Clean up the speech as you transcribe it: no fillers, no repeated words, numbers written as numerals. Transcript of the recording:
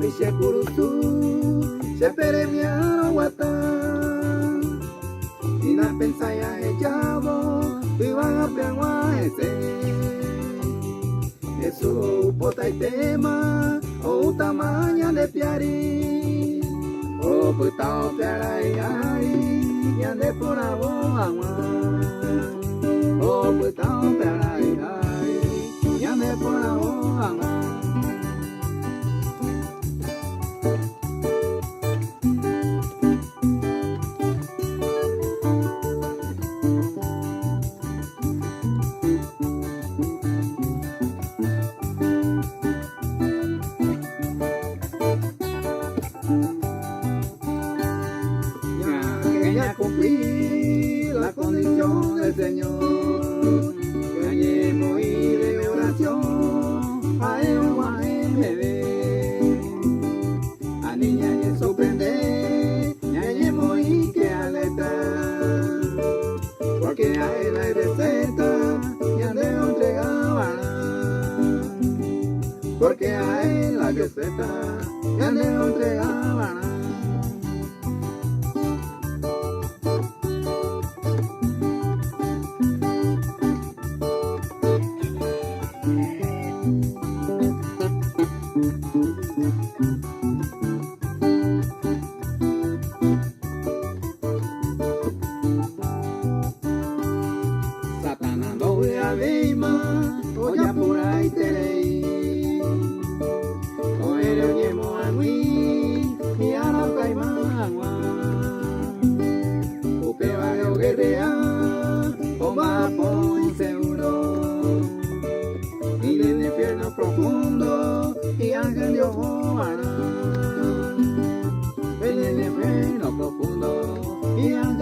Mishe kurusu, se peremia guata. Y la pensaya echavo, iban a peangua ese. Eso pota y tema, o tamaña de piari. O putao piarai ai, yande por agua. O putao piarai ai, yande por agua. Ya cumplí la condición del Señor, que morí de oración, a él me ve. A niña ya sorprende, ya morí que aleta, porque a él hay receta, ya le entregaban. Porque a él la receta, ya le entregaban. Satanás no voy a ver más, o ya por ahí te leí. No eres yemo a mí, y a no cae más. O que va a guerrear, o va por seguro. Y en el infierno profundo, y ángel de ojo hará. En el infierno profundo, y ángel